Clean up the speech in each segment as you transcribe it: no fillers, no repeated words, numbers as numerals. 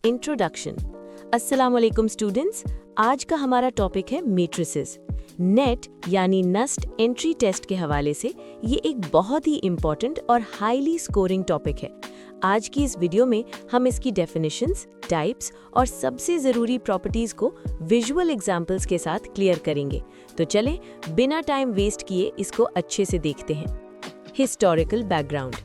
Introduction. अस्सलाम वालेकुम students, आज का हमारा टॉपिक है मैट्रिसेस। नेट यानी नस्ट एंट्री टेस्ट के हवाले से ये एक बहुत ही इम्पोर्टेंट और हाईली स्कोरिंग टॉपिक है। आज की इस वीडियो में हम इसकी डेफिनेशंस, टाइप्स और सबसे ज़रूरी प्रॉपर्टीज़ को विजुअल एग्जाम्पल्स के साथ क्लियर करेंगे। तो चलें बिना टाइम वेस्ट किए इसको अच्छे से देखते हैं। Historical background.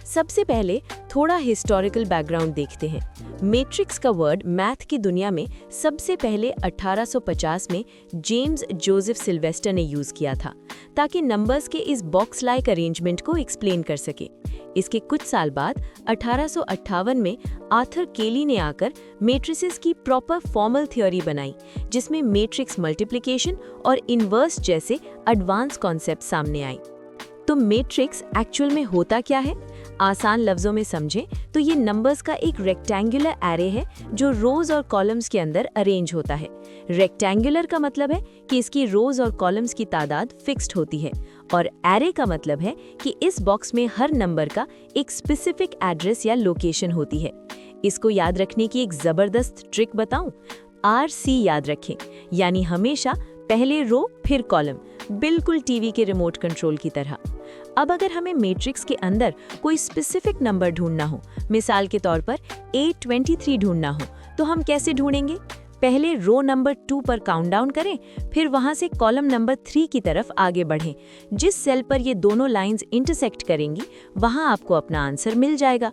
सबसे पहले थोड़ा हिस्टोरिकल बैकग्राउंड देखते हैं। मैट्रिक्स का वर्ड मैथ की दुनिया में सबसे पहले 1850 में जेम्स जोसेफ सिल्वेस्टर ने यूज़ किया था ताकि नंबर्स के इस बॉक्स लाइक अरेंजमेंट को एक्सप्लेन कर सके। इसके कुछ साल बाद 1858 में आर्थर केली ने आकर मैट्रिसेस की प्रॉपर फॉर्मल थ्योरी बनाई, जिसमें मैट्रिक्स मल्टीप्लिकेशन और इनवर्स जैसे एडवांस कॉन्सेप्ट सामने आई। तो मैट्रिक्स एक्चुअल में होता क्या है? आसान लफ्जों में समझें तो ये नंबर्स का एक रेक्टेंगुलर एरे है जो रोज और कॉलम्स के अंदर अरेंज होता है। रेक्टेंगुलर का मतलब है कि इसकी रोज और कॉलम्स की तादाद फिक्स्ड होती है, और एरे का मतलब है कि इस बॉक्स में हर नंबर का एक स्पेसिफिक एड्रेस या लोकेशन होती है। इसको याद रखने की एक जबरदस्त ट्रिक बताऊं? RC याद रखें, यानी हमेशा पहले रो फिर कॉलम, बिल्कुल टीवी के रिमोट कंट्रोल की तरह। अब अगर हमें मैट्रिक्स के अंदर कोई स्पेसिफिक नंबर ढूंढना हो, मिसाल के तौर पर A23 ढूंढना हो, तो हम कैसे ढूंढेंगे? पहले रो नंबर 2 पर काउंटडाउन करें, फिर वहां से कॉलम नंबर 3 की तरफ आगे बढ़ें। जिस सेल पर ये दोनों लाइंस इंटरसेक्ट करेंगी वहां आपको अपना आंसर मिल जाएगा।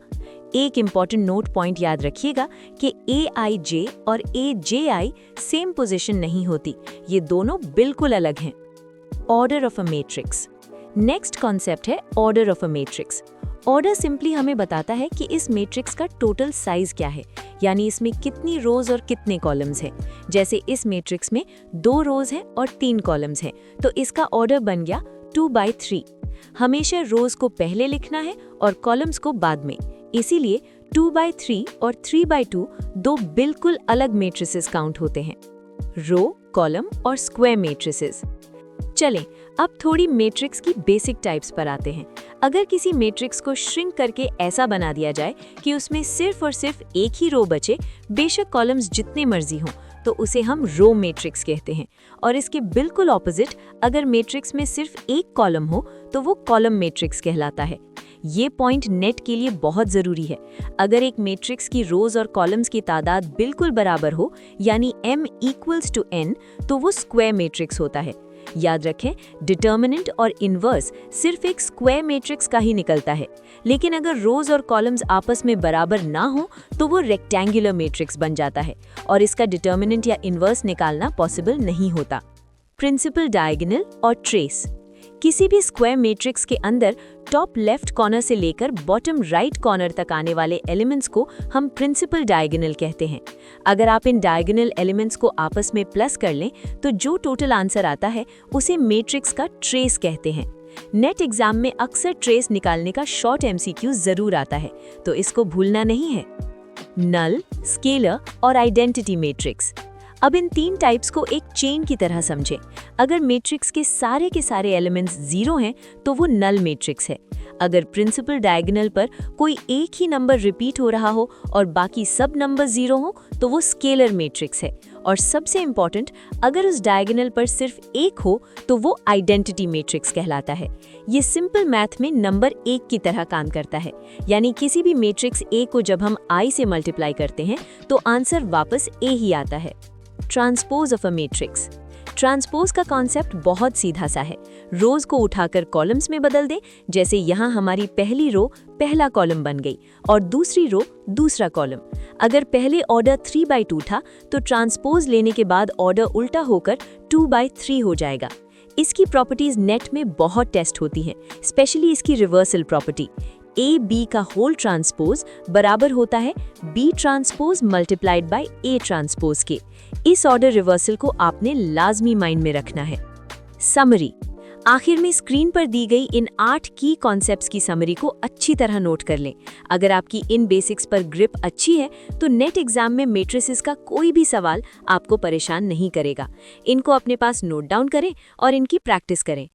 एक इम्पॉर्टेंट नोट पॉइंट याद रखिएगा कि AIJ और AJI सेम पोजीशन नहीं होती, ये दोनों बिल्कुल अलग हैं। Order of a matrix. Next concept है order of a matrix. Order simply हमें बताता है कि इस मैट्रिक्स का टोटल साइज क्या है, यानी इसमें कितनी रोज और कितने कॉलम्स हैं। जैसे इस मैट्रिक्स में 2 रोज हैं और 3 कॉलम्स हैं, तो इसका ऑर्डर बन गया 2/3। हमेशा रोज को पहले लिखना है और कॉलम्स को बाद में, इसीलिए 2/3 और 3/2 दो बिल्कुल अलग मैट्रिसेस काउंट होते हैं। रो, कॉलम और स्क्वायर मैट्रिसेस। चलें अब थोड़ी मैट्रिक्स की बेसिक टाइप्स पर आते हैं। अगर किसी मैट्रिक्स को श्रिंक करके ऐसा बना दिया जाए कि उसमें सिर्फ और सिर्फ एक ही रो बचे, बेशक कॉलम्स जितने मर्जी हों, तो उसे हम रो मैट्रिक्स कहते हैं। और इसके बिल्कुल ऑपोजिट, अगर मैट्रिक्स में सिर्फ एक कॉलम हो तो वो कॉलम मैट्रिक्स कहलाता है। ये पॉइंट नेट के लिए बहुत ज़रूरी है। अगर एक मैट्रिक्स की रोज और कॉलम्स की तादाद बिल्कुल बराबर हो, यानी m = n, तो वो स्क्वायर मैट्रिक्स होता है। याद रखें, डिटर्मिनेंट और इनवर्स सिर्फ एक स्क्वायर मैट्रिक्स का ही निकलता है, लेकिन अगर रोज और कॉलम्स आपस में बराबर ना हो तो वो रेक्टेंगुलर मैट्रिक्स बन जाता है और इसका डिटर्मिनेंट या इनवर्स निकालना पॉसिबल नहीं होता। प्रिंसिपल डायगोनल और ट्रेस। किसी भी स्क्वायर मैट्रिक्स के अंदर टॉप लेफ्ट कॉर्नर से लेकर बॉटम राइट कॉर्नर तक आने वाले एलिमेंट्स को हम प्रिंसिपल डायगोनल कहते हैं। अगर आप इन डायगोनल एलिमेंट्स को आपस में प्लस कर लें तो जो टोटल आंसर आता है उसे मैट्रिक्स का ट्रेस कहते हैं। नेट एग्जाम में अक्सर ट्रेस निकालने का शॉर्ट MCQ जरूर आता है, तो इसको भूलना नहीं है। नल, स्केलर और आइडेंटिटी मैट्रिक्स। अब इन 3 टाइप्स को एक चेन की तरह समझें। अगर मैट्रिक्स के सारे एलिमेंट्स 0 हैं तो वो नल मैट्रिक्स है। अगर प्रिंसिपल डायगोनल पर कोई एक ही नंबर रिपीट हो रहा हो और बाकी सब नंबर 0 हो तो वो स्केलर मैट्रिक्स है। और सबसे इम्पॉर्टेंट, अगर उस डायगोनल पर सिर्फ एक हो तो वो आइडेंटिटी मैट्रिक्स कहलाता है। ये सिंपल मैथ में नंबर 1 की तरह काम करता है, यानी किसी भी मैट्रिक्स A को जब हम I से मल्टीप्लाई करते हैं तो आंसर वापस A ही आता है। Transpose of a matrix. Transpose का कॉन्सेप्ट बहुत सीधा सा है। रोज को उठाकर कॉलम्स में बदल दें, जैसे यहाँ हमारी पहली रो पहला कॉलम बन गई और दूसरी रो दूसरा कॉलम। अगर पहले ऑर्डर 3/2 था तो ट्रांसपोज लेने के बाद ऑर्डर उल्टा होकर 2/3 हो जाएगा। इसकी प्रॉपर्टीज नेट में बहुत टेस्ट होती हैं, स्पेशली इसकी रिवर्सल प्रॉपर्टी। AB का होल ट्रांसपोज बराबर होता है B transpose multiplied by A transpose के। इस ऑर्डर रिवर्सल को आपने लाजमी माइंड में रखना है। समरी। आखिर में स्क्रीन पर दी गई इन 8 की कॉन्सेप्ट्स की समरी को अच्छी तरह नोट कर लें। अगर आपकी इन बेसिक्स पर ग्रिप अच्छी है तो नेट एग्जाम में मैट्रिसेस का कोई भी सवाल आपको परेशान नहीं करेगा। इनको अपने पास नोट डाउन करें और इनकी प्रैक्टिस करें।